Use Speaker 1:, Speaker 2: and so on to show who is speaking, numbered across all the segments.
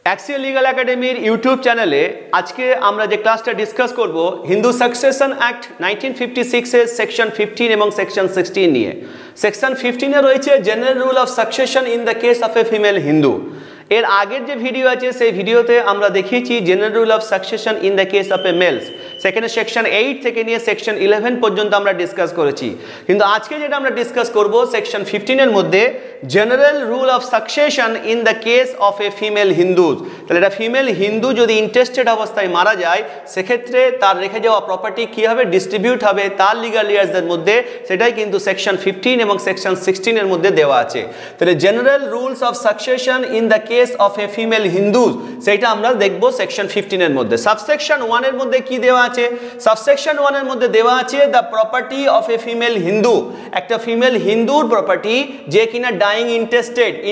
Speaker 1: Axial legal একাডেমির YouTube চ্যানেলে আজকে আমরা যে ক্লাসটা ডিসকাস করব হিন্দু সাকসেশন অ্যাক্ট 1956 এর সেকশন 15 এবং সেকশন 16 নিয়ে। সেকশন 15 এ রয়েছে general rule of succession in the case of a female Hindu. এর আগের যে ভিডিও আছে সেই ভিডিওতে আমরা দেখিয়েছি general rule of succession in the case of a males. সেখানে সেকশন 8 থেকে নিয়ে সেকশন 11 পর্যন্ত আমরা ডিসকাস করেছি, কিন্তু আজকে যেটা আমরা ডিসকাস করব সেকশন 15 এর মধ্যে general rule of succession in the case of a female Hindus. তাহলে এটা ফিমেল হিন্দু যদি ইন্টারেস্টেড অবস্থায় মারা যায় সেক্ষেত্রে তার রেখে যাওয়া প্রপার্টি কীভাবে ডিস্ট্রিবিউট হবে তার লিগাল ইয়ার্সদের মধ্যে, সেটাই কিন্তু সেকশন 15 এবং সেকশন 16 এর মধ্যে দেওয়া আছে। তাহলে general rules of succession in the case of a female Hindus সেটা আমরা দেখব সেকশন 15 এর মধ্যে। সাবসেকশন 1 এর মধ্যে কি দেওয়া আছে? সাবসেকশন 1 এর মধ্যে দেওয়া আছে the property of a female Hindu. একটা ফিমেল হিন্দুর প্রপার্টি যে কিনা ডাইং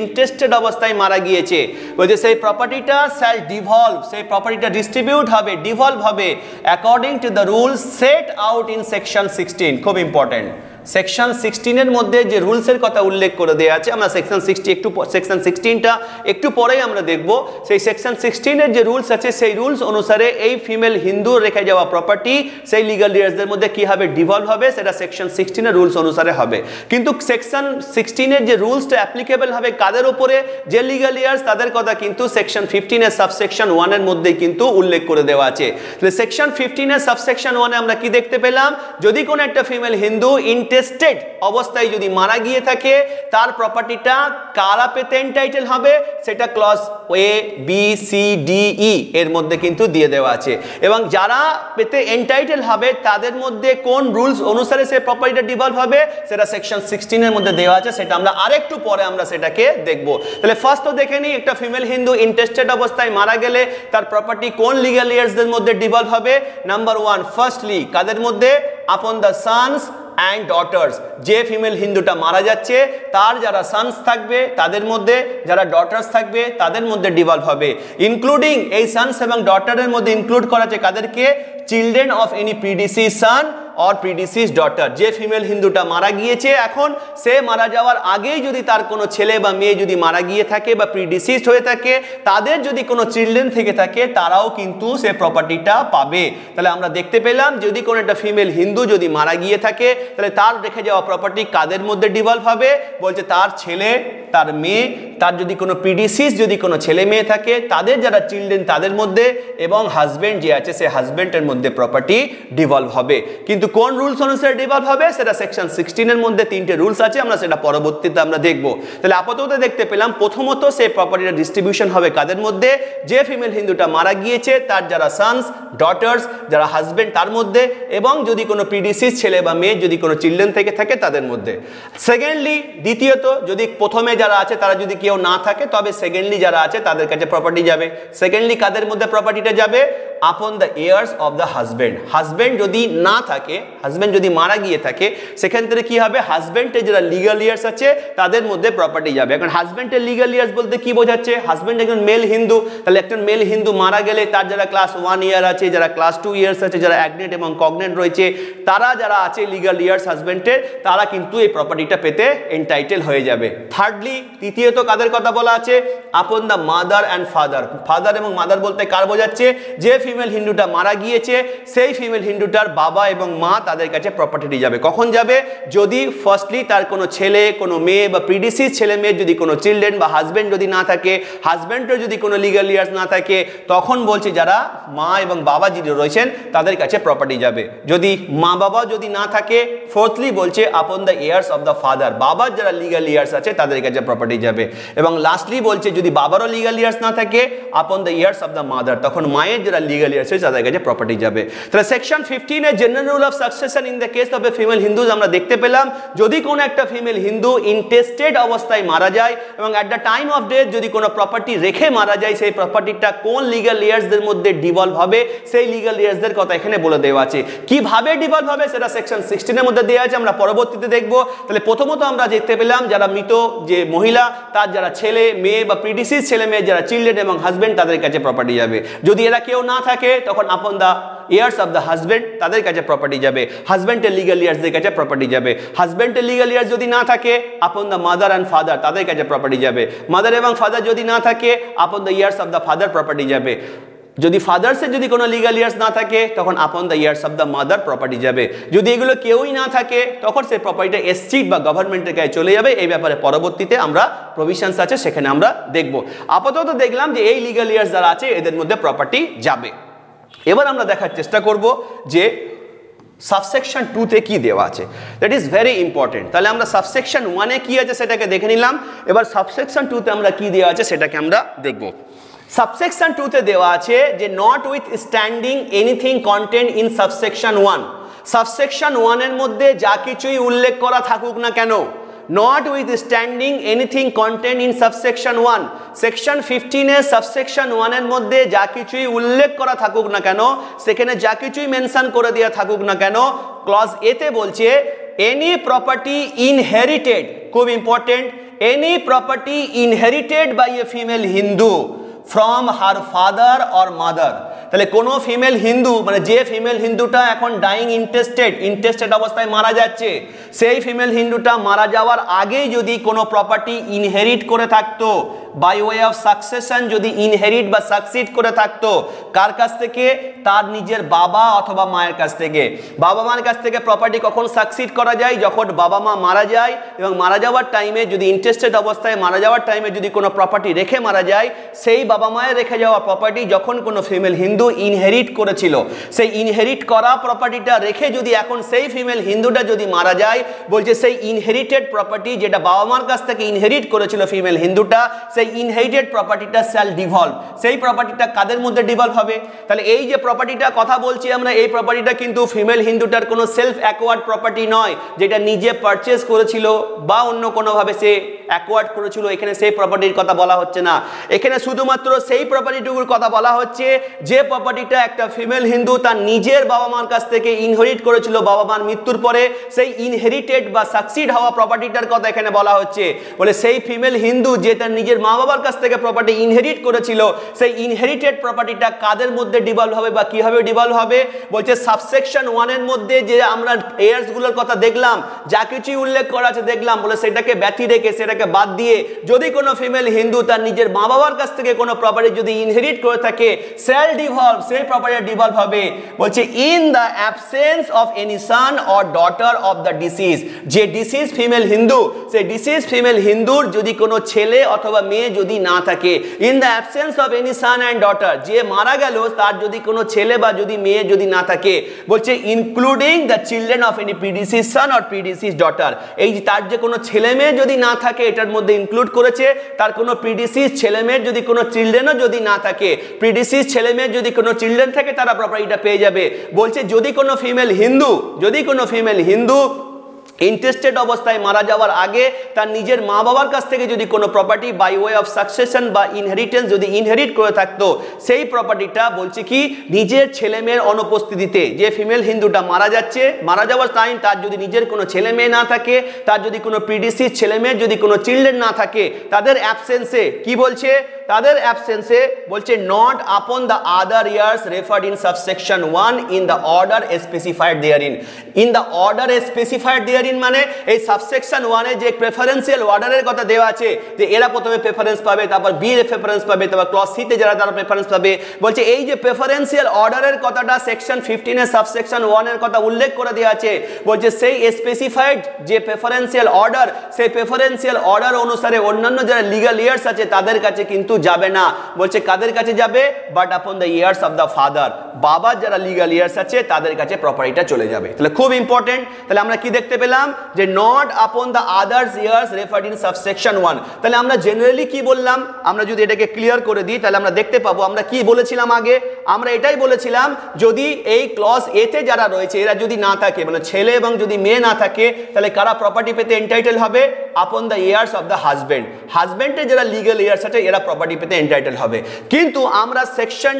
Speaker 1: ইন্টেস্টেড অবস্থায় মারা গিয়েছে, বলছে সেই প্রপার্টিটা শ্যাল ডিভলভ, সেই প্রপার্টিটা ডিস্ট্রিবিউট হবে, ডিভলভ হবে according to the rules set out in section 16। খুব ইম্পর্টেন্ট, সেকশন 16 এর মধ্যে যে রুলসের কথা উল্লেখ করে দেওয়া আছে, আমরা সেকশন 16টা একটু পরেই আমরা দেখব। সেই সেকশন 16 এর যে রুলস আছে সেই রুলস অনুসারে এই ফিমেল হিন্দু রেখে যাওয়া প্রপার্টি সেই লিগাল ইয়ার্সদের মধ্যে কীভাবে ডিভলভ হবে সেটা সেকশন 16 এর রুলস অনুসারে হবে। কিন্তু সেকশন 16 এর যে রুলসটা অ্যাপ্লিকেবল হবে কাদের ওপরে, যে লিগাল ইয়ার্স তাদের কথা কিন্তু সেকশন 15 এর সাবসেকশন 1 এর মধ্যেই কিন্তু উল্লেখ করে দেওয়া আছে। তাহলে সেকশন 15 এর সাবসেকশন 1 এ আমরা কি দেখতে পেলাম? যদি কোনো একটা ফিমেল হিন্দু ইন্টেস্টেড অবস্থায় যদি মারা গিয়ে থাকে তার প্রপার্টিটা কারা পেতে এন্টাইটেল হবে সেটা clause A B C D E এর মধ্যে কিন্তু দিয়ে দেওয়া আছে, এবং যারা পেতে এন্টাইটেল হবে তাদের মধ্যে কোন রুলস অনুসারে সেই প্রপার্টিটা ডিভলভ হবে সেটা সেকশন 16 এর মধ্যে দেওয়া আছে। সেটা আমরা আরেকটু পরে আমরা সেটাকে দেখব। তাহলে ফার্স্ট তো দেখে নিই একটা ফিমেল হিন্দু ইন্টেস্টেড অবস্থায় মারা গেলে তার প্রপার্টি কোন লিগাল ইয়ার্সদের মধ্যে ডিভলভ হবে। নাম্বার 1, ফার্স্টলি কাদের মধ্যে? Upon the sons and daughters. যে ফিমেল হিন্দুটা মারা যাচ্ছে তার যারা সন্স থাকবে তাদের মধ্যে, যারা ডটার্স থাকবে তাদের মধ্যে ডিভলভ হবে। ইনক্লুডিং এই সন্স এবং ডটারের মধ্যে ইনক্লুড করা আছে কাদেরকে? Children of any predeceased son or predeceased daughter. যে ফিমেল হিন্দুটা মারা গিয়েছে এখন সে মারা যাওয়ার আগেই যদি তার কোনো ছেলে বা মেয়ে যদি মারা গিয়ে থাকে বা প্রিডিসিজড হয়ে থাকে, তাদের যদি কোনো চিলড্রেন থেকে থাকে তারাও কিন্তু সে প্রপার্টিটা পাবে। তাহলে আমরা দেখতে পেলাম যদি কোনো একটা ফিমেল হিন্দু যদি মারা গিয়ে থাকে তাহলে তার রেখে যাওয়া প্রপার্টি কাদের মধ্যে ডিভলভ হবে? বলছে তার ছেলে, তার মেয়ে, তার যদি কোনো প্রিডিসিজ যদি কোনো ছেলে মেয়ে থাকে তাদের যারা চিলড্রেন তাদের মধ্যে, এবং হাজব্যান্ড যে আছে সে হাজব্যান্ডের মধ্যে প্রপার্টি ডিভলভ হবে। কিন্তু কোন রুলস অনুসারে ডিভলভ হবে সেটা সেকশন 16 এর মধ্যে 3টে রুলস আছে, আমরা সেটা পরবর্তীতে আমরা দেখব। তাহলে আপাতত দেখতে পেলাম প্রথমত সেই প্রপার্টিটা ডিস্ট্রিবিউশন হবে কাদের মধ্যে? যে ফিমেল হিন্দুটা মারা গিয়েছে তার যারা সন্স, ডটার্স, যারা হাজব্যান্ড তার মধ্যে, এবং যদি কোনো প্রিডিসিজ ছেলে বা মেয়ে যদি কোনো চিলড্রেন থেকে থাকে তাদের মধ্যে। সেকেন্ডলি, দ্বিতীয়ত যদি প্রথমে যারা আছে তারা যদি কেউ না থাকে তবে সেকেন্ডলি যারা আছে তাদের কাছে প্রপার্টি যাবে। সেকেন্ডলি কাদের মধ্যে প্রপার্টিটা যাবে? Upon the years of the husband. Husband যদি না থাকে, হাজব্যান্ড যদি মারা গিয়ে থাকে সেখান থেকে কি হবে? হাজব্যান্ডের যারা লিগাল ইয়ার্স আছে তাদের মধ্যে প্রপার্টি যাবে। এখন হাজব্যান্ডের লিগাল ইয়ার্স বলতে কি বোঝাচ্ছে? হাজব্যান্ড একজন মেল হিন্দু, তাহলে একজন মেল হিন্দু মারা গেলে তার যারা ক্লাস 1 ইয়ার আছে, যারা ক্লাস 2 ইয়ার্স আছে, যারা অ্যাগনেট এবং কগনেট রয়েছে, তারা যারা আছে লিগাল ইয়ার্স হাজব্যান্ডের, তারা কিন্তু এই প্রপার্টিটা পেতে এন্টাইটেল হয়ে যাবে। থার্ডলি, তৃতীয়ত কাদের কথা বলা আছে? Upon the mother and father. Father এবং মাদার বলতে কার বোঝাচ্ছে? যে ফিমেল হিন্দুটা মারা গিয়েছে সেই ফিমেল হিন্দুটার বাবা এবং মা তাদের কাছে প্রপার্টিটি যাবে। কখন যাবে? যদি ফার্স্টলি তার কোনো ছেলে, কোনো মেয়ে বা প্রিডিসিজ ছেলে মেয়ের যদি কোনো চিলড্রেন বা হাজব্যান্ড যদি না থাকে, হাজব্যান্ডের যদি কোনো লিগাল ইয়ার্স না থাকে, তখন বলছে যারা মা এবং বাবা যিনি রয়েছেন তাদের কাছে প্রপার্টি যাবে। যদি মা বাবা যদি না থাকে, ফোর্থলি বলছে upon the years of the father. বাবার যারা লিগাল ইয়ার্স আছে তাদের কাছে প্রপার্টি যাবে। এবং লাস্টলি বলছে যদি বাবারও লিগাল ইয়ার্স না থাকে, upon the years of the mother, তখন মায়ের যারা লিগাল ইয়ার্স আছে তাদের কাছে প্রপার্টি যাবে। তাহলে সেকশন 15 এর general rule of succession in the case of a female Hindus আমরা দেখতে পেলাম যদি কোনো একটা ফিমেল হিন্দু ইন্টেস্টেড অবস্থায় মারা যায় এবং at the time of death যদি কোনো প্রপার্টি রেখে মারা যায়, সেই প্রপার্টিটা কোন লিগাল ইয়ার্সদের মধ্যে ডিভলভ হবে সেই লিগাল ইয়ার্সদের কথা এখানে বলে দেওয়া আছে। কিভাবে ডিভলভ হবে সেটা সেকশন 16 এর মধ্যে দেওয়া আছে, আমরা পরবর্তীতে দেখব। তাহলে প্রথমত আমরা দেখতে পেলাম যারা মৃত যে মহিলা তার যারা ছেলে মেয়ে বা প্রিডিসিজ ছেলে মেয়ে যারা চিলড্রেন এবং হাজব্যান্ড তাদের কাছে প্রপার্টি যাবে। যদি এরা কেউ না থাকে তখন আপন দা ইয়ার্স অফ দ্য হাজব্যান্ড তাদের কাছে প্রপার্টি যাবে, হাজব্যান্ডের লিগ্যাল ইয়ার্সদের কাছে প্রপার্টি যাবে। হাজব্যান্ডের লিগ্যাল ইয়ার্স যদি না থাকে upon the mother and father তাদের কাছে প্রপার্টি যাবে। মাদার এবং ফাদার যদি না থাকে upon the years of the father property যাবে। যদি ফাদার্সের যদি কোনো লিগ্যাল ইয়ার্স না থাকে তখন upon the years of the mother property যাবে। যদি এগুলো কেউই না থাকে তখন সেই প্রপার্টিটা এস্টেট বা গভর্নমেন্টের কাছে চলে যাবে। এই ব্যাপারে পরবর্তীতে আমরা প্রভিশনস আছে সেখানে আমরা দেখব। আপাতত দেখলাম যে এই লিগ্যাল ইয়ার্স যারা আছে এদের মধ্যে প্রপার্টি যাবে। এবার আমরা দেখার চেষ্টা করব যে সাবসেকশন 2-তে কি দেওয়া আছে, দ্যাট ইজ ভেরি ইম্পর্টেন্ট। তাহলে আমরা সাবসেকশন 1-এ কি আছে সেটাকে দেখে নিলাম, এবার সাবসেকশন 2-তে আমরা কি দেওয়া আছে সেটাকে আমরা দেখব। সাবসেকশন 2-তে দেওয়া আছে যে notwithstanding anything content in subsection 1। Subsection 1-এর মধ্যে যা কিছুই উল্লেখ করা থাকুক না কেন, notwithstanding anything content in subsection 1, section 15-এর সাবসেকশন 1-এর মধ্যে যা কিছুই উল্লেখ করা থাকুক না কেন, সেখানে যা কিছুই মেনশন করে দেওয়া থাকুক না কেন, ক্লজ এতে বলছে এনি প্রপার্টি ইনহেরিটেড, খুব important, any property inherited by a female Hindu from her father or mother. তাহলে কোনো ফিমেল হিন্দু মানে যে ফিমেল হিন্দুটা এখন ডাইং ইন্টেস্টেড অবস্থায় মারা যাচ্ছে, সেই ফিমেল হিন্দুটা মারা যাওয়ার আগেই যদি কোনো প্রপার্টি ইনহেরিট করে থাকতো বাই ওয়ে অফ সাকসেশন, যদি ইনহেরিট বা সাকসিড করে থাকতো, কার কাছ থেকে? তার নিজের বাবা অথবা মায়ের কাছ থেকে। বাবা মায়ের কাছ থেকে প্রপার্টি কখন সাকসিড করা যায়? যখন বাবা মা মারা যায় এবং মারা যাওয়ার টাইমে যদি ইন্টারেস্টেড অবস্থায় মারা যাওয়ার টাইমে যদি কোনো প্রপার্টি রেখে মারা যায়, সেই বাবা মায়ের রেখে যাওয়া প্রপার্টি যখন কোনো ফিমেল হিন্দু ইনহেরিট করেছিল, সেই ইনহেরিট করা প্রপার্টিটা রেখে যদি এখন সেই ফিমেল হিন্দুটা যদি মারা যায়, বলছে সেই ইনহেরিটেড প্রপার্টি যেটা বাবা মার কাছ থেকে ইনহেরিট করেছিল ফিমেল হিন্দুটা, সেই ইনহেরিটেড প্রপার্টিটা শ্যাল ডিভলভ। সেই প্রপার্টিটা কাদের মধ্যে ডিভলভ হবে? তাহলে এই যে প্রপার্টিটা কথা বলছি আমরা, এই প্রপার্টিটা কিন্তু ফিমেল হিন্দুটার কোনো সেলফ অ্যাকোয়ার্ড প্রপার্টি নয়, যেটা নিজে পারচেজ করেছিল বা অন্য কোনোভাবে সে অ্যাকোয়ার্ড করেছিল। এখানে সেই প্রপার্টির কথা বলা হচ্ছে না, এখানে শুধুমাত্র সেই প্রপার্টিটুকুর কথা বলা হচ্ছে যে প্রপার্টিটা একটা ফিমেল হিন্দু তার নিজের বাবা মার কাছ থেকে ইনহেরিট করেছিল বাবা মার মৃত্যুর পরে, সেই ইনহেরিটেড বা সাকসিড হওয়া প্রপার্টিটার কথা এখানে বলা হচ্ছে। বলে সেই ফিমেল হিন্দু যে তার নিজের মা বাবার কাছ থেকে প্রপার্টি ইনহেরিট করেছিল, সেই ইনহেরিটেড প্রপার্টিটা কাদের মধ্যে ডিভলভ হবে বা কিভাবে ডিভলভ হবে? বলছে সাবসেকশন 1-এর মধ্যে যে আমরা এয়ার্সগুলোর কথা দেখলাম, যা কিছুই উল্লেখ করা আছে দেখলাম, বলে সেটাকে ব্যতি রেখে সেটাকে বাদ দিয়ে যদি কোনো ফিমেল হিন্দু তার নিজের মা বাবার কাছ থেকে কোনো প্রপার্টি যদি ইনহেরিট করে থাকে, শ্যাল ডিভলভ, সেই প্রপার্টি ডিভলভ হবে। বলছে in the absence of any son or daughter of the deceased, যে ডিসিজ ফিমেল হিন্দু, সেই ডিসিজ ফিমেল হিন্দুর যদি কোনো ছেলে অথবা মেয়ে যদি না থাকে, in the absence of any son and daughter, যে মারা গেল তার যদি কোনো ছেলে বা যদি মেয়ে যদি না থাকে, বলছে including the children of any predeceased son or predeceased daughter, এই তার যে কোনো ছেলে মেয়ে যদি না থাকে এটার মধ্যে ইনক্লুড করেছে, তার কোনো প্রিডিসিজ ছেলে মেয়ের যদি কোনো চিলড্রেনও যদি না থাকে, প্রিডিসিজ ছেলে মেয়ের যদি কোনো চিলড্রেন থাকে তারা প্রপার্টিটা পেয়ে যাবে। বলছে যদি কোনো ফিমেল হিন্দু ইন্টারেস্টেড অবস্থায় মারা যাওয়ার আগে তার নিজের মা বাবার কাছ থেকে যদি কোনো property by way of succession বা ইনহেরিটেন্স যদি ইনহেরিট করে থাকতো, সেই প্রপার্টিটা বলছে কি নিজের ছেলে মেয়ের অনুপস্থিতিতে, যে ফিমেল হিন্দুটা মারা যাচ্ছে, মারা যাওয়ার টাইম তার যদি নিজের কোনো ছেলে মেয়ে না থাকে, তার যদি কোনো প্রিডিসিজ ছেলে মেয়ের যদি কোনো চিলড্রেন না থাকে, তাদের অ্যাবসেন্সে কি বলছে? তাদের অ্যাবসেন্সে বলছে not upon the other heirs referred in subsection 1 in the order specified therein. In the order specified therein মানে এই সাবসেকশন 1-এ যে প্রেফারেন্সিয়াল অর্ডারের কথা দেওয়া আছে, যে এরা প্রথমে প্রেফারেন্স পাবে, তারপর বি এর প্রেফারেন্স পাবে, তারপর ক্লজ সি তে যারা তারা প্রেফারেন্স পাবে। বলছে এই যে প্রেফারেন্সিয়াল অর্ডারের কথাটা সেকশন 15-এর সাবসেকশন 1-এর কথা উল্লেখ করে দেওয়া আছে, বলছে সেই স্পেসিফাইড যে প্রেফারেন্সিয়াল অর্ডার, সেই প্রেফারেন্সিয়াল অর্ডার অনুসারে অন্যান্য যারা লিগ্যাল ইয়ার্স আছে তাদের কাছে কিন্তু যাবে না। বলছে কাদের কাছে যাবে? But upon the years of the father, বাবার যারা লিগ্যাল ইয়ার্স আছে তাদের কাছে প্রপার্টিটা চলে যাবে। তাহলে খুব ইম্পর্টেন্ট। তাহলে আমরা কি দেখতে পেলাম? যে not upon the others years referred in subsection 1। তাহলে আমরা জেনারেলি কি বললাম? আমরা যদি এটাকে ক্লিয়ার করে দিই তাহলে আমরা দেখতে পাবো আমরা কি বলেছিলাম আগে। আমরা এটাই বলেছিলাম যদি এই ক্লজ এতে যারা রয়েছে এরা যদি না থাকে, মানে ছেলে এবং যদি মেয়ে না থাকে, তাহলে কারা প্রপার্টি পেতে এন্টাইটেল হবে? Upon the years of the হাজব্যান্ডের যারা লিগ্যাল ইয়ার্স আছে এরা প্রপার্টি পেতে এন্টাইটেল হবে। কিন্তু আমরা সেকশন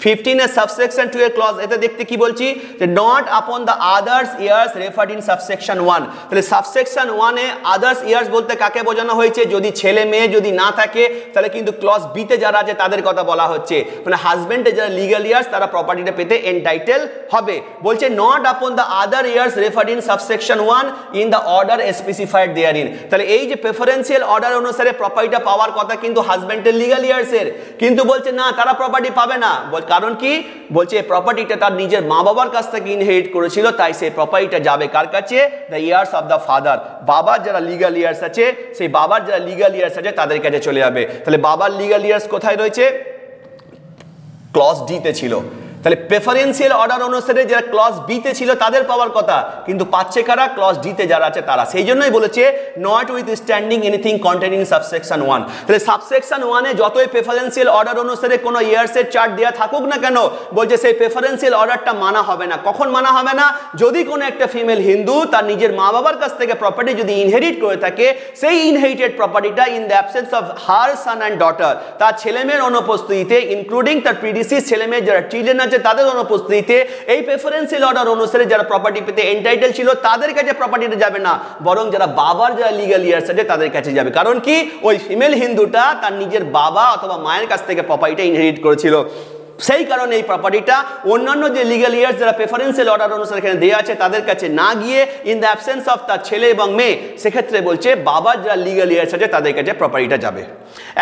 Speaker 1: 15 এর সাবসেকশন 2 এর ক্লজ এতে দেখতে কি বলছি যে not upon the others years referred in subsection 1 তাহলে সাবসেকশন 1 এ আদার্স ইয়ার্স বলতে কাকে বোঝানো হয়েছে যদি ছেলে মেয়ে যদি না থাকে তাহলে কিন্তু ক্লজ বি তে যারা আছে তাদের কথা বলা হচ্ছে মানে হাজবেন্ডের যারা লিগ্যাল ইয়ার্স তারা প্রপার্টিটা পেতে এন্টাইটেল হবে বলছে not upon the other heirs referred in subsection 1 in the order specified therein তাহলে এই যে প্রেফারেন্সিয়াল অর্ডার অনুসারে প্রপার্টিটা পাওয়ার কথা কিন্তু হাজবেন্ডের লিগ্যাল ইয়ার্সের কিন্তু বলছে না তারা প্রপার্টি পাবে না কারণ কি বলছে এই প্রপার্টিটা তার নিজের মা বাবার কাছ থেকে ইনহেরিট করেছিল তাই সেই প্রপার্টিটা যাবে কার কাছে the years of the father বাবার যারা লিগ্যাল ইয়ার্স আছে সেই বাবার যারা লিগ্যাল ইয়ার্স আছে তাদের কাছে চলে যাবে তাহলে বাবার লিগ্যাল ইয়ার্স কোথায় রয়েছে ক্লজ ডি তে ছিল তাহলে প্রেফারেন্সিয়াল অর্ডার অনুসারে যারা ক্লজ বি তে ছিল তাদের পাওয়ার কথা কিন্তু পাচ্ছে কারা ক্লজ ডি তে যারা আছে তারা সেই জন্যই বলেছে not with standing anything contain in subsection 1 তাহলে সাবসেকশন 1 এ যতই প্রেফারেন্সিয়াল অর্ডার অনুসারে কোনো ইয়ার্সের চার্ট দেয়া থাকুক না কেন বলছে সেই প্রেফারেন্সিয়াল অর্ডারটা মানা হবে না কখন মানা হবে না যদি কোনো একটা ফিমেল হিন্দু তার নিজের মা বাবার কাছ থেকে প্রপার্টি যদি ইনহেরিট করে থাকে সেই ইনহেরিটেড প্রপার্টিটা in the absence of her son and daughter তার ছেলেমেয়ের অনুপস্থিতিতে ইনক্লুডিং তার প্রিডিসিস ছেলেমেয়ের যারা চিলড্রেন আছে তাদের অনুপস্থিতিতে এই প্রেফারেন্সিয়াল অর্ডার অনুসারে যারা প্রপার্টি পেতে এন্টাইটেল ছিল তাদের কাছে প্রপার্টিটা যাবে না বরং যারা বাবার যারা লিগ্যাল ইয়ার্স আছে তাদের কাছে যাবে কারণ কি ওই ফিমেল হিন্দুটা তার নিজের বাবা অথবা মায়ের কাছ থেকে প্রপার্টিটা ইনহেরিট করেছিল সেই কারণে এই প্রপার্টিটা অন্যান্য যে লিগ্যাল ইয়ার্স যারা প্রেফারেন্সিয়াল অর্ডার অনুসারে এখানে দেওয়া আছে তাদের কাছে না গিয়ে ইন দ্য অ্যাবসেন্স অফ তার ছেলে এবং মেয়ে সেক্ষেত্রে বলছে বাবার যারা লিগ্যাল ইয়ার্স আছে তাদের কাছে প্রপার্টিটা যাবে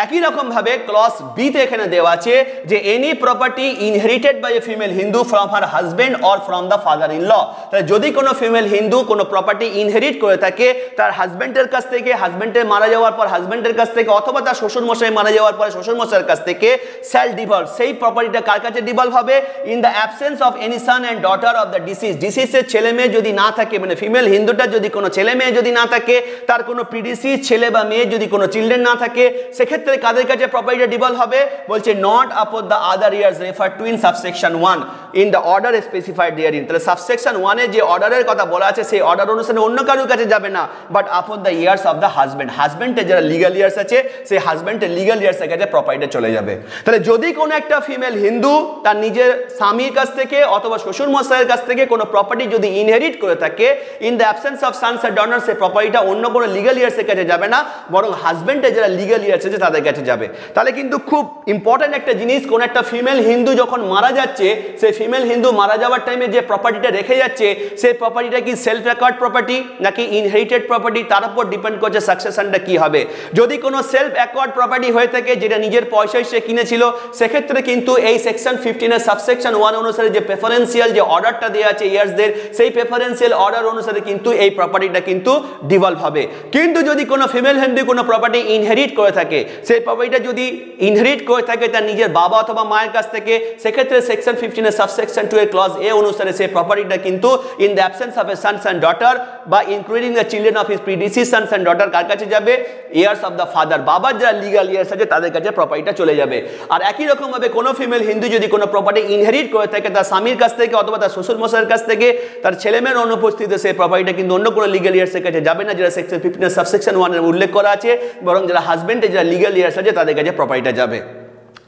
Speaker 1: একই রকম ভাবে ক্লজ বি তে এখানে দেওয়া আছে যে any property inherited by a female Hindu from her husband or from the father in law তাহলে যদি কোনো ফিমেল হিন্দু কোনো প্রপার্টি ইনহেরিট করে থাকে তার হাজবেন্ডের কাছ থেকে হাজবেন্ডের মারা যাওয়ার পর হাজবেন্ডের কাছ থেকে অথবা তার শ্বশুর মশাই মারা যাওয়ার পর শ্বশুর মশাইয়ের কাছ থেকে সেল ডিভোর্স সেই প্রপার্টিটা কার কাছে ডিভলভ হবে in the absence of any son and daughter of the ডিসিজের ছেলে মেয়ে যদি না থাকে মানে ফিমেল হিন্দুটা যদি কোনো ছেলে মেয়ে যদি না থাকে তার কোনো প্রিডিসিজ ছেলে বা মেয়ে যদি কোনো চিলড্রেন না থাকে সেক্ষেত্রে কাদের কাছে প্রপার্টিটা ডিভলভ হবে বলছে not upon the other heirs refer to in subsection 1 in the order specified therein তাহলে সাবসেকশন 1 এ যে অর্ডারের কথা বলা আছে সেই অর্ডার অনুসারে অন্য কারোর কাছে যাবে না but upon the years of the হাজবেন্ডের যারা লিগ্যাল ইয়ার্স আছে সেই হাজবেন্ডের লিগ্যাল ইয়ার্সের কাছে প্রপার্টিটা চলে যাবে তাহলে যদি কোনো একটা ফিমেল হিন্দু তার নিজের স্বামীর কাছ থেকে অথবা শ্বশুর মশাইয়ের কাছ থেকে কোনো প্রপার্টি যদি ইনহেরিট করে থাকে in the absence of sons and daughters সেই প্রপার্টিটা অন্য কোনো লিগ্যাল ইয়ার্সের কাছে যাবে না বরং হাজবেন্ডের যারা লিগ্যাল ইয়ার্স আছে তাদের কাছে যাবে তাহলে কিন্তু খুব ইম্পর্টেন্ট একটা জিনিস কোন একটা ফিমেল হিন্দু যখন মারা যাচ্ছে সেই ফিমেল হিন্দু মারা যাওয়ার টাইমে যে প্রপার্টিটা রেখে যাচ্ছে সেই প্রপার্টিটা কি সেলফ রেকর্ড প্রপার্টি নাকি ইনহেরিটেড প্রপার্টি তার উপর ডিপেন্ড করছে সাকসেশনটা কি হবে যদি কোনো সেলফ রেকর্ড প্রপার্টি হয়ে থাকে যেটা নিজের পয়সায় সে কিনেছিল সেক্ষেত্রে কিন্তু এই সেকশন 15 এর সাবসেকশন 1 অনুসারে যে প্রেফারেন্সিয়াল যে অর্ডারটা দেওয়া আছে ইয়ার্সদের সেই প্রেফারেন্সিয়াল অর্ডার অনুসারে কিন্তু এই প্রপার্টিটা কিন্তু ডিভলভ হবে কিন্তু যদি কোনো ফিমেল হিন্দু কোনো প্রপার্টি ইনহেরিট করে থাকে সেই প্রপার্টিটা যদি ইনহেরিট করে থাকে তার নিজের বাবা অথবা মায়ের কাছ থেকে সেক্ষেত্রে সেকশন 15 এর সাবসেকশন 2 এর ক্লজ এ অনুসারে সেই প্রপার্টিটা কিন্তু in the absence of a sons and daughter বা including the children of his predeceased sons and daughter কার কাছে যাবে ইয়ার্স অফ দ্য ফাদার বাবার যারা লিগ্যাল ইয়ার্স আছে তাদের কাছে প্রপার্টিটা চলে যাবে আর একই রকম ভাবে কোনো ফিমেল হিন্দু যদি কোনো প্রপার্টি ইনহেরিট করে থাকে তার স্বামীর কাছ থেকে অথবা তার শ্বশুর মশাইয়ের কাছ থেকে তার ছেলেমেয়ের অনুপস্থিতিতে সেই প্রপার্টিটা কিন্তু অন্য কোনো লিগ্যাল ইয়ার্সের কাছে যাবে না যেটা সেকশন 15 এর সাবসেকশন 1 এর উল্লেখ করা আছে বরং যারা হাজবেন্ডের যারা লিগ্যাল ইয়ার্স আছে তাদের কাছে প্রপার্টিটা যাবে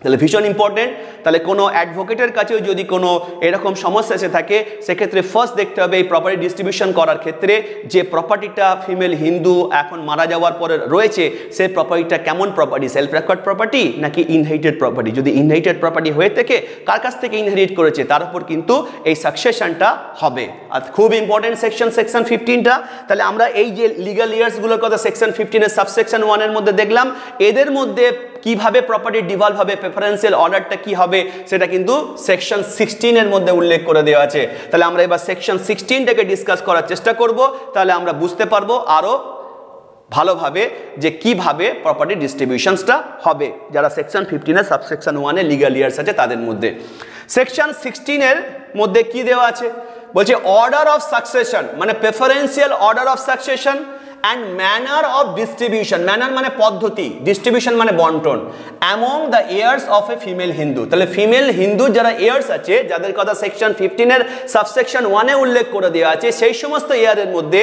Speaker 1: তাহলে ভীষণ ইম্পর্টেন্ট তাহলে কোনো অ্যাডভোকেটের কাছেও যদি কোনো এরকম সমস্যা এসে থাকে সেক্ষেত্রে ফার্স্ট দেখতে হবে এই প্রপার্টি ডিস্ট্রিবিউশন করার ক্ষেত্রে যে প্রপার্টিটা ফিমেল হিন্দু এখন মারা যাওয়ার পরে রয়েছে সেই প্রপার্টিটা কেমন প্রপার্টি সেলফ রেকর্ড প্রপার্টি নাকি ইনহেরিটেড প্রপার্টি যদি ইনহেরিটেড প্রপার্টি হয়ে থাকে কার কাছ থেকে ইনহেরিট করেছে তার উপর কিন্তু এই সাকসেশনটা হবে আর খুব ইম্পর্টেন্ট সেকশন 15টা তাহলে আমরা এই যে লিগ্যাল ইয়ার্সগুলোর কথা সেকশন 15 এর সাবসেকশন 1 এর মধ্যে দেখলাম এদের মধ্যে কিভাবে প্রপার্টি ডিভলভ হবে প্রেফারেন্সিয়াল অর্ডারটা কি হবে সেটা কিন্তু সেকশন 16 এর মধ্যে উল্লেখ করে দেওয়া আছে তাহলে আমরা এবার সেকশন 16টাকে ডিসকাস করার চেষ্টা করব তাহলে আমরা বুঝতে পারবো আরো ভালোভাবে যে কিভাবে প্রপার্টি ডিস্ট্রিবিউশনসটা হবে যারা সেকশন 15 এর সাবসেকশন 1 এর লিগ্যাল ইয়ার্স আছে তাদের মধ্যে সেকশন 16 এর মধ্যে কি দেওয়া আছে বলছে অর্ডার অফ সাকসেশন মানে preferential order of succession and manner of distribution, manner মানে পদ্ধতি, ডিস্ট্রিবিউশন মানে বন্টন, among the years of a female Hindu. তাহলে ফিমেল হিন্দু যারা ইয়ার্স আছে, যাদের কথা সেকশন 15 সাবসেকশন 1 উল্লেখ করে দেওয়া আছে, সেই সমস্ত ইয়ারের মধ্যে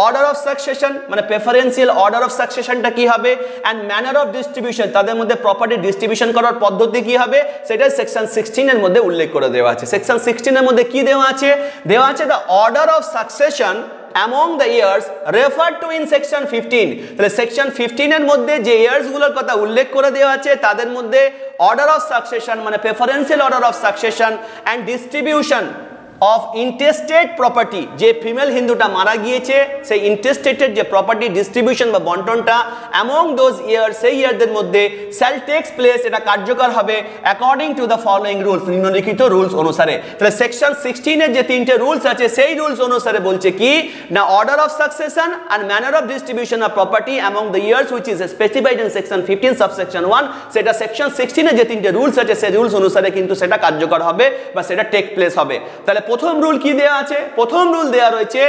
Speaker 1: অর্ডার অফ সাকসেশন মানে প্রেফারেন্সিয়াল অর্ডার অফ সাকসেশনটা কি হবে, অ্যান্ড ম্যানার অফ ডিস্ট্রিবিউশন তাদের মধ্যে প্রপার্টি ডিস্ট্রিবিউশন করার পদ্ধতি কি হবে, সেটা সেকশন 16 এর মধ্যে উল্লেখ করে দেওয়া আছে। সেকশন 16 এর মধ্যে কি দেওয়া আছে, দেওয়া আছে the order of succession among the years referred to in section 15। তাহলে সেকশন 15 এর মধ্যে যে ইয়ার্স গুলোর কথা উল্লেখ করে দেওয়া আছে তাদের মধ্যে অর্ডার অফ সাকসেশন মানে preferential order of succession and distribution of intestate property, যে ফিমেল হিন্দুটা মারা গিয়েছে সেই ইন্টেস্টেটের যে প্রপার্টি ডিস্ট্রিবিউশন বা বন্টনটা অ্যামং দোজ ইয়ার, সেই ইয়ারদের মধ্যে শ্যাল টেক্স প্লেস, এটা কার্যকর হবে according to the following rules, নিম্নলিখিত রুলস অনুসারে। তাহলে সেকশন 16 এর যে 3টে রুলস আছে সেই রুলস অনুসারে বলছে কি না, order of succession and manner of distribution of property among the years which is specified in section 15 subsection 1, সেটা সেকশন 16 এর যে 3টে রুলস আছে সেই রুলস অনুসারে কিন্তু সেটা কার্যকর হবে বা সেটা টেক প্লেস হবে। তাহলে প্রথম রুল কি দেয়া আছে, প্রথম রুল দেয়া রয়েছে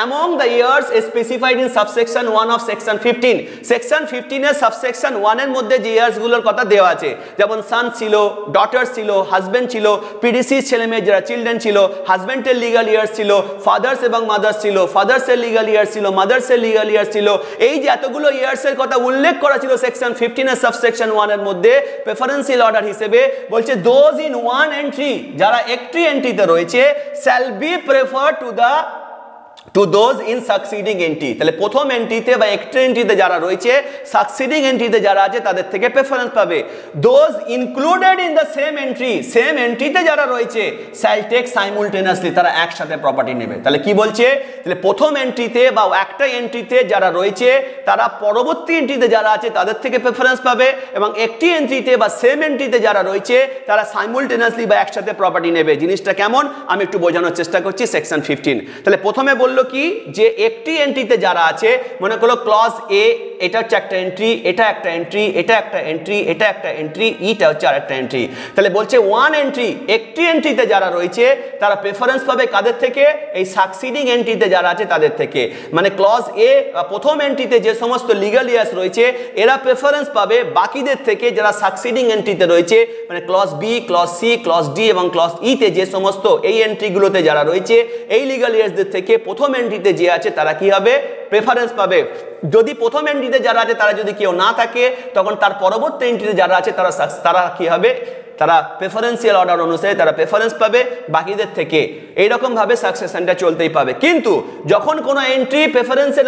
Speaker 1: among the years specified in subsection 1 of section 15। Section 15 এর সাবসেকশন 1 এর মধ্যে যে ইয়ার্স গুলোর কথা দেওয়া আছে, যেমন সান ছিল, ডটার ছিল, হাজবেন্ড ছিল, পিডিসি ছেলে মেয়ে যারা চিলড্রেন ছিল, হাজবেন্ডের লিগাল ইয়ার্স ছিল, ফাদার্স এবং মাদার্স ছিল, ফাদার্সের লিগাল ইয়ার্স ছিল, মাদার্সের লিগাল ইয়ার্স ছিল, এই যে এতগুলো ইয়ার্সের কথা উল্লেখ করা ছিল সেকশন 15 এর সাবসেকশন 1 এর মধ্যে প্রেফারেন্সিয়াল অর্ডার হিসেবে, বলছে দোজ ইন ওয়ান এন্ট্রি, যারা একটি এন্ট্রিতে রয়েছে shall be preferred to those in succeeding entry। তাহলে প্রথম এন্ট্রিতে বা একটি এন্ট্রিতে যারা রয়েছে সাকসিডিং এন্ট্রিতে যারা আছে তাদের থেকে প্রেফারেন্স পাবে। Those included in the same entry, same এন্ট্রিতে যারা রয়েছে shall take simultaneously, তারা একসাথে প্রপার্টি নেবে। তাহলে কি বলছে, তাহলে প্রথম এন্ট্রিতে বা একটা এন্ট্রিতে যারা রয়েছে তারা পরবর্তী এন্ট্রিতে যারা আছে তাদের থেকে প্রেফারেন্স পাবে, এবং একটি এন্ট্রিতে বা সেম এন্ট্রিতে যারা রয়েছে তারা সাইমুলটেনিয়াসলি বা একসাথে প্রপার্টি নেবে। জিনিসটা কেমন আমি একটু বোঝানোর চেষ্টা করছি। সেকশন 15 তাহলে প্রথমে বললো কি যে একটি এন্ট্রিতে যারা আছে, মনে করো ক্লজ এ, এটা হচ্ছে একটা এন্ট্রি, এটা একটা এন্ট্রি, এটা একটা এন্ট্রি, এটা একটা এন্ট্রি, এটা হচ্ছে আরেকটা এন্ট্রি। তাহলে বলছে ওয়ান এন্ট্রি, একটি এন্ট্রিতে যারা রয়েছে তারা প্রেফারেন্স পাবে কাদের থেকে, এই সাকসিডিং এন্ট্রিতে যারা আছে তাদের থেকে। মানে ক্লজ এ প্রথম এন্ট্রিতে যে সমস্ত লিগাল ইয়ার্স রয়েছে এরা প্রেফারেন্স পাবে বাকিদের থেকে যারা সাকসিডিং এন্ট্রিতে রয়েছে, মানে clause B, clause C, clause D এবং ক্লজ ইতে যে সমস্ত এই এন্ট্রিগুলোতে যারা রয়েছে এই লিগাল ইয়ার্সদের থেকে প্রথম এন্ট্রিতে যে আছে তারা কি হবে, প্রেফারেন্স পাবে। যদি প্রথম এন্ট্রিতে যারা আছে তারা যদি কেউ না থাকে তখন তার পরবর্তী এন্ট্রিতে যারা আছে তারা কি হবে, তারা প্রেফারেন্সিয়াল অর্ডার অনুসারে তারা প্রেফারেন্স পাবে বাকিদের থেকে। এইরকম ভাবে সাকসেশনটা চলতেই পাবে। কিন্তু যখন কোনো এন্ট্রি প্রেফারেন্সিয়াল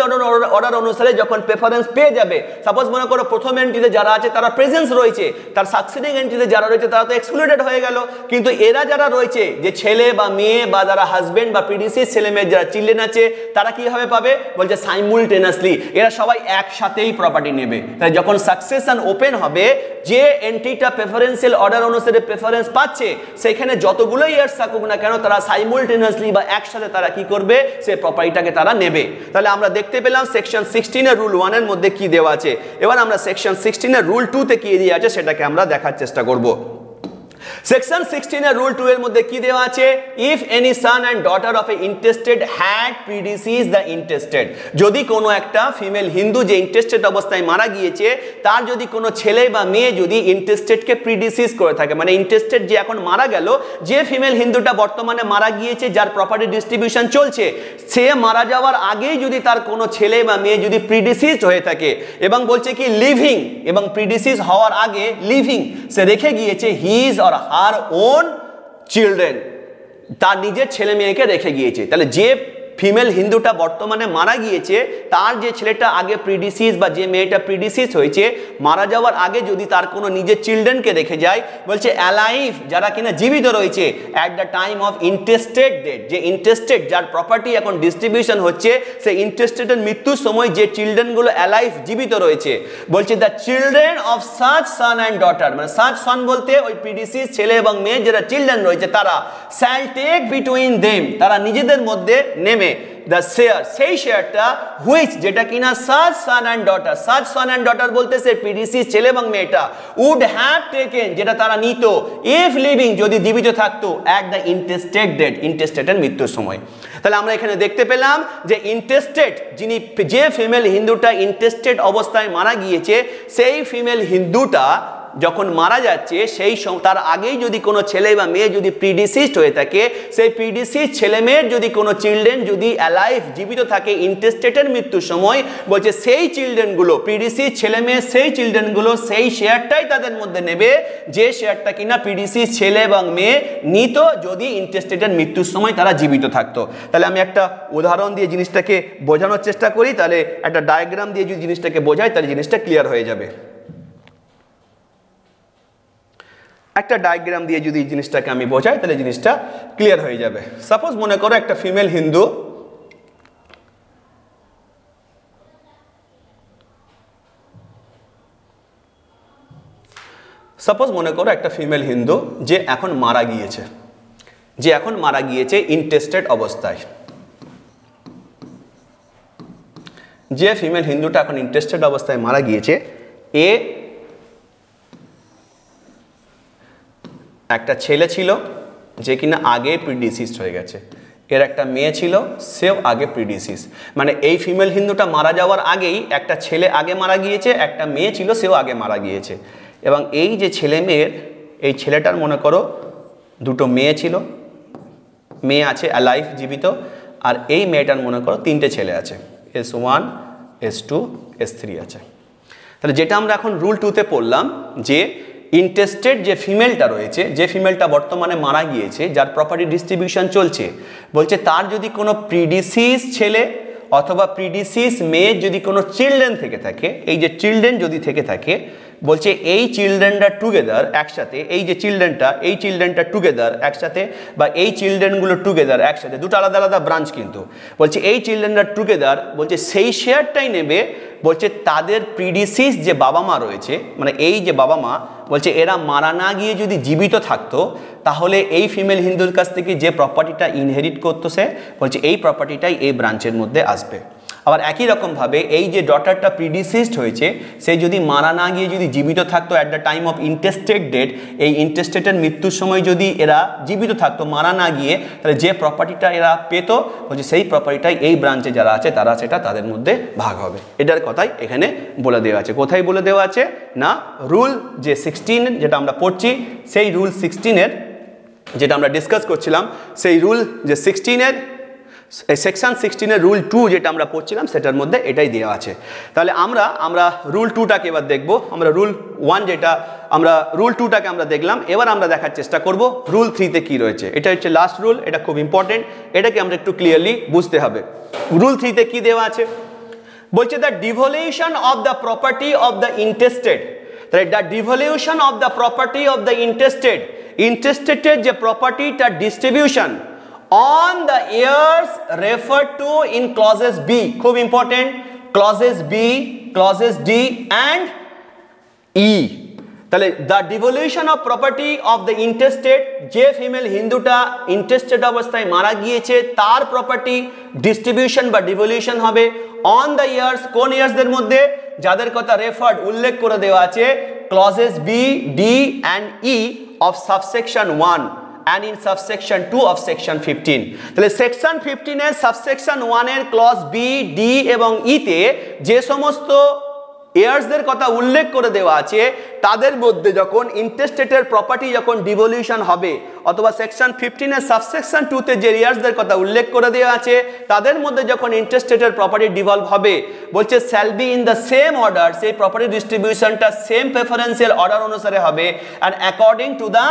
Speaker 1: অর্ডার অনুসারে যখন প্রেফারেন্স পেয়ে যাবে, সাপোজ মনে করো প্রথম এন্ট্রিতে যারা আছে তারা প্রেজেন্স রয়েছে, তার সাকসিডিং এন্ট্রিতে যারা রয়েছে তারা তো এক্সক্লুডেড হয়ে গেল, কিন্তু এরা যারা রয়েছে যে ছেলে বা মেয়ে বা যারা হাজবেন্ড বা পিডিসি ছেলে মেয়ে যারা চিলড্রেন আছে তারা কিভাবে পাবে, বলছে সাইমুলটেনিয়াসলি, এরা সবাই একসাথেই প্রপার্টি নেবে। তাই যখন সাকসেশন ওপেন হবে, যে এন্ট্রিটা প্রেফারেন্সিয়াল অর্ডার অনুসারে প্রেফারেন্স পাচ্ছে সেখানে যতগুলো ইয়ার্স থাকুক না কেন তারা সাইমুলটেনিয়াসলি বা একসাথে তারা কি করবে, সেই প্রপার্টিটাকে তারা নেবে। তাহলে আমরা দেখতে পেলাম সেকশন 16 এর রুল 1 এর মধ্যে কি দেওয়া আছে। এবার আমরা সেকশন 16 এর রুল 2 তে কি দেওয়া আছে সেটাকে আমরা দেখার চেষ্টা করব। সেকশন 16 এর রুল 2 এর মধ্যে কি দেওয়া আছে, if any son and daughter of a intestate had predeceased the intestate, যদি কোনো একটা ফিমেল হিন্দু যে ইন্টেস্টেড অবস্থায় মারা গিয়েছে তার যদি কোনো ছেলে বা মেয়ে যদি ইন্টেস্টেডকে প্রিডিসিজ করে থাকে, মানে ইন্টেস্টেড যে এখন মারা গেল, যে ফিমেল হিন্দুটা বর্তমানে মারা গিয়েছে যার প্রপার্টি ডিস্ট্রিবিউশন চলছে, সে মারা যাওয়ার আগেই যদি তার কোনো ছেলে বা মেয়ে যদি প্রিডিসিজ হয়ে থাকে, এবং বলছে কি লিভিং, এবং প্রিডিসিজ হওয়ার আগে লিভিং সে রেখে গিয়েছে his or her own children, তার নিজের ছেলে মেয়েকে রেখে গিয়েছে। তাহলে যে ফিমেল হিন্দুটা বর্তমানে মারা গিয়েছে তার যে ছেলেটা আগে প্রিডিসিজ বা যে মেয়েটা প্রিডিসিজ হয়েছে মারা যাওয়ার আগে যদি তার কোনো নিজের চিলড্রেনকে রেখে যায়, বলছে অ্যালাইভ যারা কিনা জীবিত রয়েছে at the time of intestate death, যে ইন্টেস্টেড যার প্রপার্টি এখন ডিস্ট্রিবিউশন হচ্ছে সেই ইন্টেস্টেডের মৃত্যুর সময় যে চিলড্রেনগুলো অ্যালাইভ জীবিত রয়েছে, বলছে the children of such son and daughter, মানে সাচ সান বলতে ওই প্রিডিসিজ ছেলে এবং মেয়ে যারা চিলড্রেন রয়েছে তারা শ্যাল টেক বিটুইন দেম, তারা নিজেদের মধ্যে নেমে দ্য শেয়ার, সেই শেয়ারটা হুইচ যেটা কিনা সাজ সান অ্যান্ড ডটার, সাজ সান অ্যান্ড ডটার বলতেছে পিডিসি ছেলে এবং মেয়েটা, উড হ্যাভ টেকেন যেটা তারা নিত, ইফ লিভিং যদি জীবিত থাকতো, অ্যাট দ্য ইন্টেস্টেড ডেট ইন্টেস্টেডের মৃত্যুর সময়। তাহলে আমরা এখানে দেখতে পেলাম যে ইন্টেস্টেড যিনি, যে ফিমেল হিন্দুটা ইন্টেস্টেড অবস্থায় মারা গিয়েছে, সেই ফিমেল হিন্দুটা যখন মারা যাচ্ছে সেই তার আগেই যদি কোনো ছেলে বা মেয়ে যদি প্রিডিসিস্ট হয়ে থাকে, সেই প্রিডিসিস্ট ছেলে মেয়ের যদি কোনো চিলড্রেন যদি অ্যালাইভ জীবিত থাকে ইন্টেস্টেডের মৃত্যুর সময়, বলছে সেই চিলড্রেনগুলো, প্রিডিসিস্ট ছেলে মেয়ে সেই চিলড্রেনগুলো সেই শেয়ারটাই তাদের মধ্যে নেবে যে শেয়ারটা কিনা প্রিডিসিস্ট ছেলে এবং মেয়ে নিত যদি ইন্টেস্টেডের মৃত্যুর সময় তারা জীবিত থাকতো। তাহলে আমি একটা উদাহরণ দিয়ে জিনিসটাকে বোঝানোর চেষ্টা করি, তাহলে একটা ডায়াগ্রাম দিয়ে যদি জিনিসটাকে বোঝাই তাহলে জিনিসটা ক্লিয়ার হয়ে যাবে। একটা ডায়াগ্রাম দিয়ে যদি জিনিসটাকে আমি বোঝাই তাহলে জিনিসটা ক্লিয়ার হয়ে যাবে। সাপোজ মনে করো একটা ফিমেল হিন্দু, সাপোজ মনে করো একটা ফিমেল হিন্দু যে এখন মারা গিয়েছে, যে এখন মারা গিয়েছে ইন্টেস্টেড অবস্থায়, যে ফিমেল হিন্দুটা এখন ইন্টেস্টেড অবস্থায় মারা গিয়েছে, এ একটা ছেলে ছিল যে কিনা আগে প্রিডিসিস্ট হয়ে গেছে, এর একটা মেয়ে ছিল সেও আগে প্রিডিসিস্ট, মানে এই ফিমেল হিন্দুটা মারা যাওয়ার আগেই একটা ছেলে আগে মারা গিয়েছে, একটা মেয়ে ছিল সেও আগে মারা গিয়েছে, এবং এই যে ছেলে মেয়ের, এই ছেলেটার মনে করো দুটো মেয়ে ছিল, মেয়ে আছে অ্যালাইভ জীবিত, আর এই মেয়েটার মনে করো তিনটে ছেলে আছে, S1 S2 S3 আছে। তাহলে যেটা আমরা এখন রুল 2তে পড়লাম যে ইন্টেস্টেড যে ফিমেলটা রয়েছে, যে ফিমেলটা বর্তমানে মারা গিয়েছে, যার প্রপার্টি ডিস্ট্রিবিউশন চলছে, বলছে তার যদি কোনো প্রিডিসিস ছেলে অথবা প্রিডিসিস মেয়ের যদি কোনো চিলড্রেন থেকে থাকে, এই যে চিলড্রেন যদি থেকে থাকে, বলছে এই চিলড্রেনটা টুগেদার একসাথে, এই যে চিলড্রেনটা, এই চিলড্রেনটা টুগেদার একসাথে, বা এই চিলড্রেনগুলো টুগেদার একসাথে, দুটো আলাদা আলাদা ব্রাঞ্চ কিন্তু, বলছে এই চিলড্রেনটা টুগেদার, বলছে সেই শেয়ারটাই নেবে, বলছে তাদের প্রিডিসিস যে বাবা মা রয়েছে, মানে এই যে বাবা মা, বলছে এরা মারা না গিয়ে যদি জীবিত থাকতো তাহলে এই ফিমেল হিন্দুর কাছ থেকে যে প্রপার্টিটা ইনহেরিট করতো সে, বলছে এই প্রপার্টিটাই এই ব্রাঞ্চের মধ্যে আসবে। আবার একই রকমভাবে এই যে ডটারটা প্রিডিসিস্ট হয়েছে, সে যদি মারা না গিয়ে যদি জীবিত থাকতো at the time of intestate death, এই ইন্টেস্টেডের মৃত্যুর সময় যদি এরা জীবিত থাকতো মারা না গিয়ে, তাহলে যে প্রপার্টিটা এরা পেতো, বলছে সেই প্রপার্টিটাই এই ব্রাঞ্চে যারা আছে তারা সেটা তাদের মধ্যে ভাগ হবে। এটার কথাই এখানে বলে দেওয়া আছে। কোথায় বলে দেওয়া আছে না, রুল যে 16 যেটা আমরা পড়ছি, সেই রুল 16-এর যেটা আমরা ডিসকাস করছিলাম, সেই রুল যে 16-এর সেকশন 16-এর রুল 2 যেটা আমরা পড়ছিলাম সেটার মধ্যে এটাই দেওয়া আছে। তাহলে আমরা রুল 2টাকে এবার দেখব। আমরা রুল 1 যেটা আমরা রুল 2টাকে আমরা দেখলাম, এবার আমরা দেখার চেষ্টা করব রুল 3তে কি রয়েছে। এটা হচ্ছে লাস্ট রুল, এটা খুব ইম্পর্টেন্ট, এটাকে আমরা একটু ক্লিয়ারলি বুঝতে হবে। রুল 3তে কি দেওয়া আছে, বলছে the devolution of the property of the intestate, তাহলে the devolution of the property of the intestate, ইন্টেস্টেডের যে প্রপার্টি তার distribution on the heirs referred to in clauses B, খুব important, clauses B, clauses D and E। তাহলে the devolution of property of the intestate, যে female হিন্দুটা ইন্টেস্টেড অবস্থায় মারা গিয়েছে তার প্রপার্টি ডিস্ট্রিবিউশন বা ডিভলিউশন হবে on the heirs, কোন ইয়ার্সদের মধ্যে, যাদের কথা রেফার্ড উল্লেখ করে দেওয়া আছে clauses B, D and E of subsection 1 and in subsection 2 of section 15। তাহলে সেকশন 15 এর সাবসেকশন 1 এর ক্লজ বি, ডি এবং ই তে যে সমস্ত ইয়ার্সদের কথা উল্লেখ করে দেওয়া আছে তাদের মধ্যে যখন ইন্টেস্টেটের প্রপার্টি যখন ডিভলিউশন হবে, অথবা সেকশন 15 এর সাবসেকশন 2 তে যে ইয়ার্সদের কথা উল্লেখ করে দেওয়া আছে তাদের মধ্যে যখন ইন্টেস্টেটের প্রপার্টি ডিভলভ হবে, বলছে shall be in the same order, সেই প্রপার্টি ডিস্ট্রিবিউশনটা সেম প্রেফারেন্সিয়াল অর্ডার অনুসারে হবে, and according to the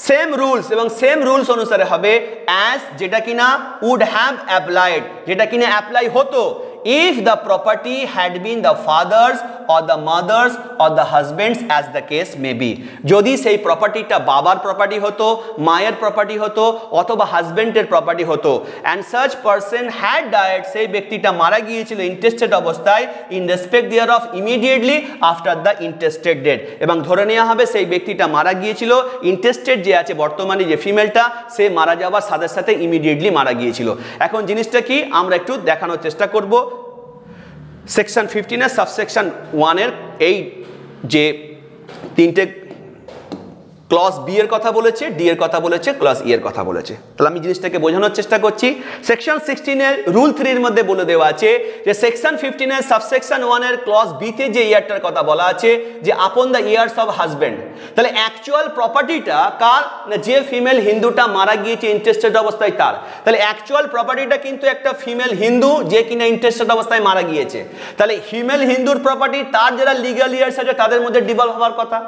Speaker 1: same rules, এবং সেম রুলস অনুসারে হবে অ্যাজ যেটা কিনা উড হ্যাভ অ্যাপ্লাইড, যেটা কিনা অ্যাপ্লাই হতো if the property had been the father's or the mother's or the husband's as the case may be, যদি সেই প্রপার্টিটা বাবার প্রপার্টি হতো, মায়ের প্রপার্টি হতো অথবা হাজবেন্ডের প্রপার্টি হতো, and such person had died, সেই ব্যক্তিটা মারা গিয়েছিল ইন্টেস্টেড অবস্থায় in respect thereof immediately after the intested death, এবং ধরে নেওয়া হবে সেই ব্যক্তিটা মারা গিয়েছিল ইন্টেস্টেড যে আছে বর্তমানে যে ফিমেলটা সে মারা যাওয়ার সাথে সাথে ইমিডিয়েটলি মারা গিয়েছিল। এখন জিনিসটা কি আমরা একটু দেখানোর চেষ্টা করব। সেকশন 15 এর সাবসেকশন 1 এর এই যে তিনটে ক্লজ বি এর কথা বলেছে, ডি এর কথা বলেছে, ক্লজ ই এর কথা বলেছে। তাহলে আমি জিনিসটাকে বোঝানোর চেষ্টা করছি। সেকশন 16 এর রুল 3 এর মধ্যে বলে দেওয়া আছে যে সেকশন 15 এর সাবসেকশন 1 এর ক্লজ বি তে যে ইয়ারটার কথা বলা আছে যে upon the years of husband, তাহলে অ্যাকচুয়াল প্রপার্টিটা কার না যে ফিমেল হিন্দুটা মারা গিয়েছে ইন্টারেস্টেড অবস্থায় তার, তাহলে অ্যাকচুয়াল প্রপার্টিটা কিন্তু একটা ফিমেল হিন্দু যে কিনা ইন্টারেস্টেড অবস্থায় মারা গিয়েছে, তাহলে ফিমেল হিন্দুর প্রপার্টি তার যারা লিগ্যাল ইয়ার্স আছে তাদের মধ্যে ডিভলভ হওয়ার কথা।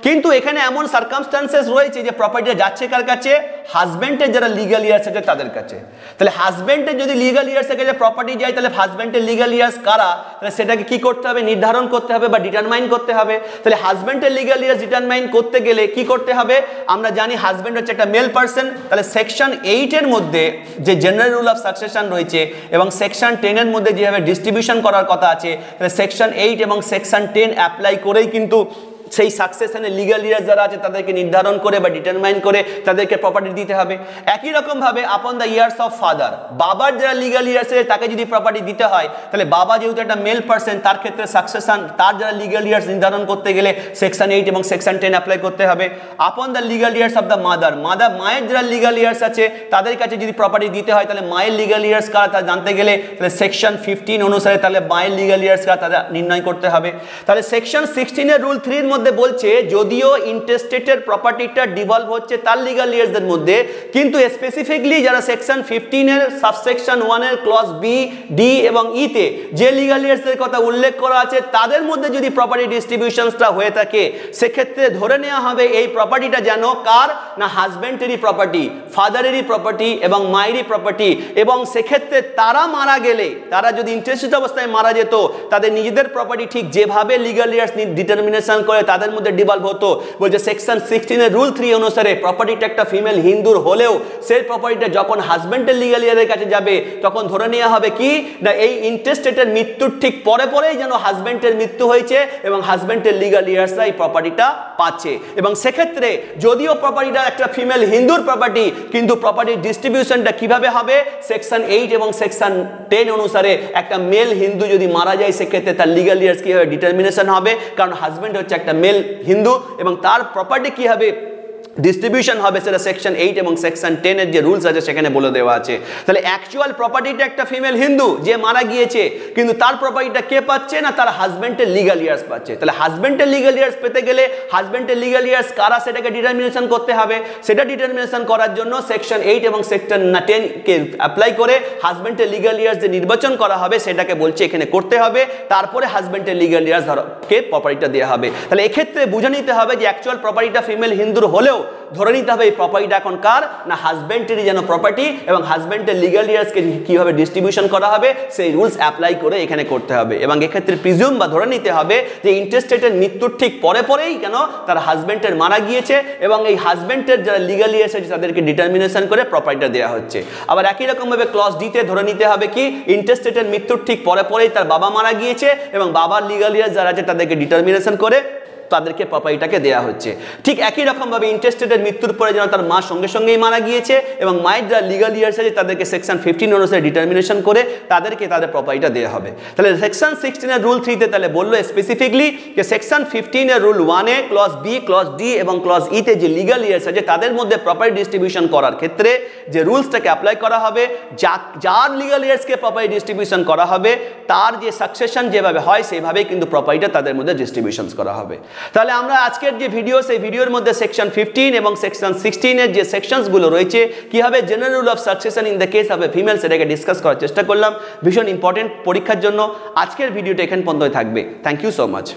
Speaker 1: কিন্তু এখানে এমন সার্কামস্ট্যান্সেস রয়েছে যে প্রপার্টিটা যাচ্ছে কার কাছে, হাজবেন্ডের যারা লিগ্যাল ইয়ার্স আছে তাদের কাছে। তাহলে হাজবেন্ডের যদি লিগ্যাল ইয়ার্স থেকে প্রপার্টি যায় তাহলে হাজবেন্ডের লিগ্যাল ইয়ার্স কারা, তাহলে সেটাকে কি করতে হবে নির্ধারণ করতে হবে বা ডিটারমাইন করতে হবে। তাহলে হাজবেন্ডের লিগ্যাল ইয়ার্স ডিটারমাইন করতে গেলে কি করতে হবে, আমরা জানি হাজবেন্ড হচ্ছে একটা মেল পারসন, তাহলে সেকশন 8 এর মধ্যে যে জেনারেল রুল অফ সাকসেশন রয়েছে এবং সেকশন 10 এর মধ্যে যেভাবে ডিস্ট্রিবিউশন করার কথা আছে, তাহলে সেকশন 8 এবং সেকশন 10 অ্যাপ্লাই করেই কিন্তু সেই সাকসেশনের লিগ্যাল ইয়ার্স যারা আছে তাদেরকে নির্ধারণ করে বা ডিটারমাইন করে তাদেরকে প্রপার্টি দিতে হবে। একই রকমভাবে upon the years of father, বাবার যারা লিগ্যাল ইয়ার্স আছে তাকে যদি প্রপার্টি দিতে হয় তাহলে বাবা যেহেতু একটা মেল পারসন তার ক্ষেত্রে সাকসেশন তার যারা লিগ্যাল ইয়ার্স নির্ধারণ করতে গেলে সেকশন 8 এবং সেকশন 10 অ্যাপ্লাই করতে হবে। Upon the legal years of the mother, মায়ের যারা লিগ্যাল ইয়ার্স আছে তাদের কাছে যদি প্রপার্টি দিতে হয় তাহলে মায়ের লিগ্যাল ইয়ার্স কারা তা জানতে গেলে তাহলে সেকশন 15 অনুসারে তাহলে মায়ের লিগ্যাল ইয়ার্স কারা তা নির্ণয় করতে হবে। তাহলে সেকশন 16 এর রুল 3 এর মধ্যে বলছে যদিও ইন্টেস্টেটের প্রপার্টিটা ডিভলভ হচ্ছে তার লিগ্যাল ইয়ার্সদের মধ্যে, কিন্তু স্পেসিফিকলি যারা সেকশন 15 এর সাবসেকশন 1 এর ক্লজ বি, ডি এবং ই তে যে লিগ্যাল ইয়ার্সের কথা উল্লেখ করা আছে তাদের মধ্যে যদি প্রপার্টি ডিস্ট্রিবিউশনসটা হয়ে থাকে সেক্ষেত্রে ধরে নেওয়া হবে এই প্রপার্টিটা যেন কার না হাজবেন্ডেরই প্রপার্টি, ফাদারেরই প্রপার্টি এবং মায়েরই প্রপার্টি, এবং সেক্ষেত্রে তারা মারা গেলে তারা যদি ইন্টারেস্টেড অবস্থায় মারা যেত তাদের নিজেদের প্রপার্টি ঠিক যেভাবে লিগ্যাল ইয়ার্স ডিটারমিনেশন করে তাদের মধ্যে ডিভলভ হতো। বলছে সেকশন 16 এর রুল 3 অনুসারে প্রপার্টিটা একটা ফিমেল হিন্দুর হলেও সেই প্রপার্টিটা যখন হাজবেন্ডের লিগ্যাল ইয়ারের কাছে যাবে তখন ধরে নেওয়া হবে কি না এই ইন্টেস্টেটের মৃত্যুর ঠিক পরে পরেই যেন হাজবেন্ডের মৃত্যু হয়েছে এবং হাজবেন্ডের লিগ্যাল ইয়ার্সরা এই প্রপার্টিটা পাচ্ছে, এবং সেক্ষেত্রে যদিও প্রপার্টিটা একটা ফিমেল হিন্দুর প্রপার্টি কিন্তু প্রপার্টির ডিস্ট্রিবিউশনটা কিভাবে হবে সেকশন 8 এবং সেকশন 10 অনুসারে একটা মেল হিন্দু যদি মারা যায় সেক্ষেত্রে তার লিগ্যাল ইয়ার্স কিভাবে ডিটারমিনেশন হবে, কারণ হাজবেন্ড হচ্ছে একটা মেল হিন্দু এবং তার প্রপার্টি কি হবে ডিস্ট্রিবিউশন হবে সেটা সেকশন 8 এবং সেকশন 10 এর যে রুলস আছে সেখানে বলে দেওয়া আছে। তাহলে অ্যাকচুয়াল প্রপার্টিটা একটা ফিমেল হিন্দু যে মারা গিয়েছে কিন্তু তার প্রপার্টিটা কে পাচ্ছে না তার হাজবেন্ডের লিগ্যাল ইয়ার্স পাচ্ছে। তাহলে হাজবেন্ডের লিগ্যাল ইয়ার্স পেতে গেলে হাজবেন্ডের লিগ্যাল ইয়ার্স কারা সেটাকে ডিটারমিনেশন করতে হবে, সেটা ডিটারমিনেশন করার জন্য সেকশন 8 এবং সেকশন 10 কে অ্যাপ্লাই করে হাজবেন্ডের লিগ্যাল ইয়ার্স যে নির্বাচন করা হবে সেটাকে বলছে এখানে করতে হবে, তারপরে হাজবেন্ডের লিগ্যাল ইয়ার্স কে প্রপার্টিটা দেওয়া হবে। তাহলে এক্ষেত্রে বুঝে নিতে হবে যে অ্যাকচুয়াল প্রপার্টিটা ফিমেল হিন্দুর হলেও ধরে নিতে হবে এই প্রপার্টিটা এখন কার না হাজবেন্ডেরই যেন প্রপার্টি, এবং হাজবেন্ডের লিগ্যাল ইয়ার্সকে কিভাবে ডিস্ট্রিবিউশন করা হবে সেই রুলস অ্যাপ্লাই করে এখানে করতে হবে। এবং এক্ষেত্রে প্রিজিউম বা ধরে নিতে হবে যে ইন্টেস্টেটের মৃত্যুর ঠিক পরে পরেই কেন তার হাজবেন্ডের মারা গিয়েছে এবং এই হাজবেন্ডের যারা লিগ্যাল ইয়ার্স আছে তাদেরকে ডিটারমিনেশন করে প্রপার্টিটা দেওয়া হচ্ছে। আবার একই রকমভাবে ক্লজ ডিতে ধরে নিতে হবে কি ইন্টেস্টেটের মৃত্যুর ঠিক পরে পরেই তার বাবা মারা গিয়েছে এবং বাবার লিগ্যাল ইয়ার্স যারা আছে তাদেরকে ডিটারমিনেশন করে তাদেরকে প্রপার্টিটাকে দেওয়া হচ্ছে। ঠিক একই রকমভাবে ইন্টেস্টেটের মৃত্যুর পরে যেন তার মা সঙ্গে সঙ্গেই মারা গিয়েছে এবং মায়ের যারা লিগ্যাল ইয়ার্স আছে তাদেরকে সেকশন 15 অনুসারে ডিটারমিনেশন করে তাদেরকে তাদের প্রপার্টিটা দেওয়া হবে। তাহলে সেকশন 16 এর রুল 3 তে তাহলে বললো স্পেসিফিকলি যে সেকশন 15 এর রুল 1 এ ক্লজ বি, ক্লজ ডি এবং ক্লজ ই তে যে লিগ্যাল ইয়ার্স আছে তাদের মধ্যে প্রপার্টি ডিস্ট্রিবিউশন করার ক্ষেত্রে যে রুলসটাকে অ্যাপ্লাই করা হবে যার লিগ্যাল ইয়ার্সকে প্রপার্টি ডিস্ট্রিবিউশন করা হবে তার যে সাকসেশন যেভাবে হয় সেইভাবেই কিন্তু প্রপার্টিটা তাদের মধ্যে ডিস্ট্রিবিউশন করা হবে। তাহলে আমরা আজকের যে ভিডিও সেই ভিডিওর মধ্যে সেকশন 15 এবং সেকশন 16 এর যে সেকশনসগুলো রয়েছে কিভাবে general rule of succession in the case of a female সেটাকে ডিসকাস করার চেষ্টা করলাম। ভীষণ ইম্পর্টেন্ট পরীক্ষার জন্য আজকের ভিডিওটা এখান পর্যন্তই থাকবে। Thank you so much.